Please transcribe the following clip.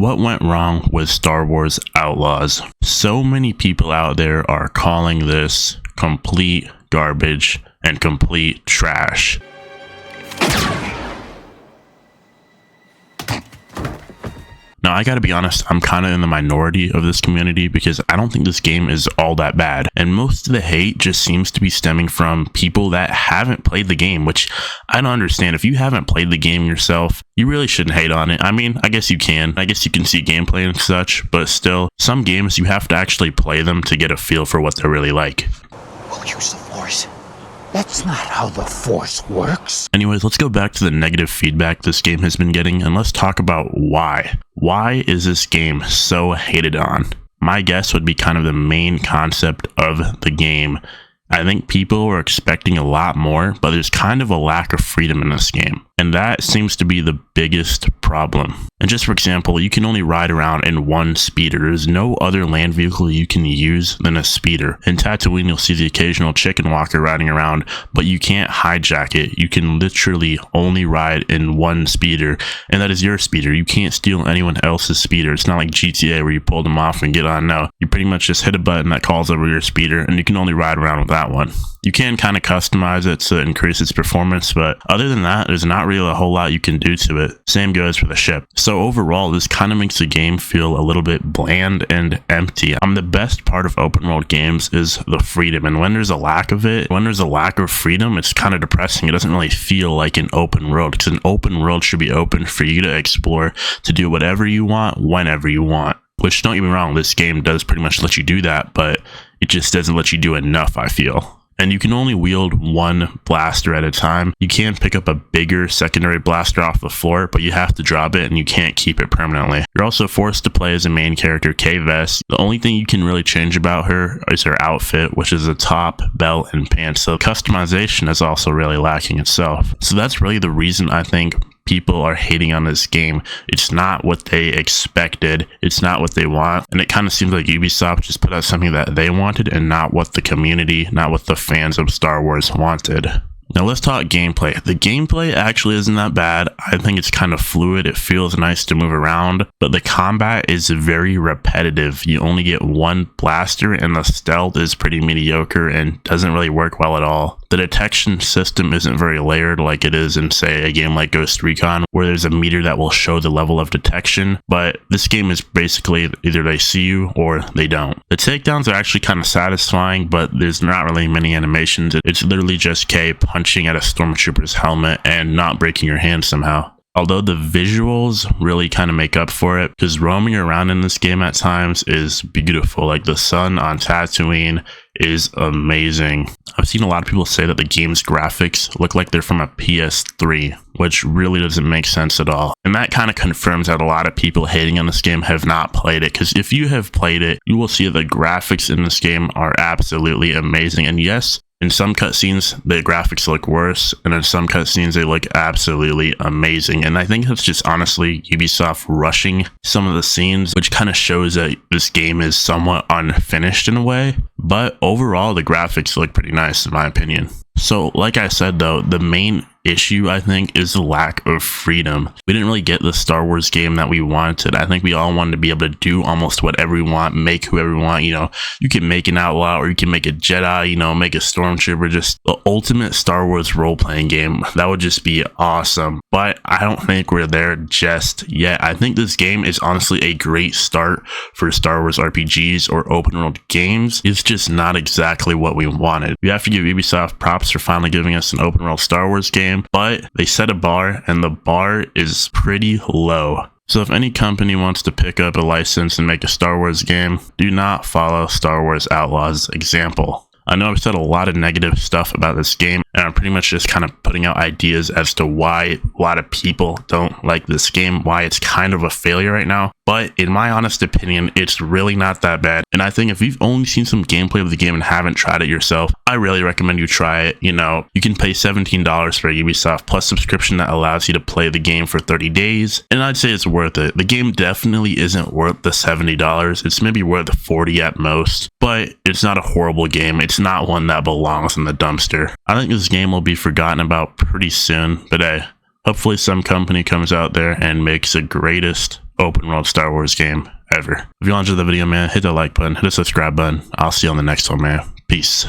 What went wrong with Star Wars Outlaws? So many people out there are calling this complete garbage and complete trash. Now, I gotta be honest, I'm kind of in the minority of this community because I don't think this game is all that bad. And most of the hate just seems to be stemming from people that haven't played the game, which I don't understand. If you haven't played the game yourself, you really shouldn't hate on it. I mean, I guess you can. I guess you can see gameplay and such, but still, some games you have to actually play them to get a feel for what they're really like. We'll use the Force. That's not how the Force works. Anyways, let's go back to the negative feedback this game has been getting, and let's talk about why. Why is this game so hated on? My guess would be kind of the main concept of the game. I think people are expecting a lot more, but there's kind of a lack of freedom in this game. And that seems to be the biggest problem. And just for example, you can only ride around in one speeder. There's no other land vehicle you can use than a speeder. In Tatooine, you'll see the occasional chicken walker riding around, but you can't hijack it. You can literally only ride in one speeder, and that is your speeder. You can't steal anyone else's speeder. It's not like GTA where you pull them off and get on. No, you pretty much just hit a button that calls over your speeder, and you can only ride around with that one. You can kind of customize it to increase its performance, but other than that, there's not really a whole lot you can do to it. Same goes for the ship. So overall, this kind of makes the game feel a little bit bland and empty. The best part of open world games is the freedom, and when there's a lack of it, when there's a lack of freedom, it's kind of depressing. It doesn't really feel like an open world, because an open world should be open for you to explore, to do whatever you want, whenever you want. Which, don't get me wrong, this game does pretty much let you do that, but it just doesn't let you do enough, I feel. And you can only wield one blaster at a time. You can pick up a bigger secondary blaster off the floor, but you have to drop it and you can't keep it permanently. You're also forced to play as a main character, K-Vest. The only thing you can really change about her is her outfit, which is a top, belt, and pants. So customization is also really lacking itself. So that's really the reason I think people are hating on this game. It's not what they expected. It's not what they want. And it kind of seems like Ubisoft just put out something that they wanted and not what the community, not what the fans of Star Wars wanted. Now let's talk gameplay. The gameplay actually isn't that bad. I think it's kind of fluid. It feels nice to move around, but the combat is very repetitive. You only get one blaster and the stealth is pretty mediocre and doesn't really work well at all. The detection system isn't very layered like it is in, say, a game like Ghost Recon, where there's a meter that will show the level of detection, but this game is basically either they see you or they don't. The takedowns are actually kind of satisfying, but there's not really many animations. It's literally just K punching at a stormtrooper's helmet and not breaking your hand somehow. Although the visuals really kind of make up for it, because roaming around in this game at times is beautiful. Like the sun on Tatooine is amazing. I've seen a lot of people say that the game's graphics look like they're from a PS3, which really doesn't make sense at all. And that kind of confirms that a lot of people hating on this game have not played it, because if you have played it, you will see that the graphics in this game are absolutely amazing. And yes, in some cutscenes, the graphics look worse, and in some cutscenes, they look absolutely amazing. And I think that's just honestly Ubisoft rushing some of the scenes, which kind of shows that this game is somewhat unfinished in a way. But overall, the graphics look pretty nice in my opinion. So like I said though, the main issue I think is the lack of freedom. We didn't really get the Star Wars game that we wanted. I think we all wanted to be able to do almost whatever we want, make whoever we want. You know, you can make an outlaw or you can make a Jedi, you know, make a stormtrooper, just the ultimate Star Wars role-playing game. That would just be awesome. But I don't think we're there just yet. I think this game is honestly a great start for Star Wars RPGs or open world games. It's just not exactly what we wanted. We have to give Ubisoft props for finally giving us an open world Star Wars game, but they set a bar and the bar is pretty low. So if any company wants to pick up a license and make a Star Wars game, do not follow Star Wars Outlaws' example. I know I've said a lot of negative stuff about this game, and I'm pretty much just kind of putting out ideas as to why a lot of people don't like this game, why it's kind of a failure right now. But in my honest opinion, it's really not that bad. And I think if you've only seen some gameplay of the game and haven't tried it yourself, I really recommend you try it. You know, you can pay $17 for a Ubisoft Plus subscription that allows you to play the game for 30 days. And I'd say it's worth it. The game definitely isn't worth the $70. It's maybe worth $40 at most, but it's not a horrible game. It's not one that belongs in the dumpster. I think this game will be forgotten about pretty soon, but hey, hopefully some company comes out there and makes the greatest open world Star Wars game ever. If you enjoyed the video, man, hit the like button, hit the subscribe button. I'll see you on the next one, man. Peace.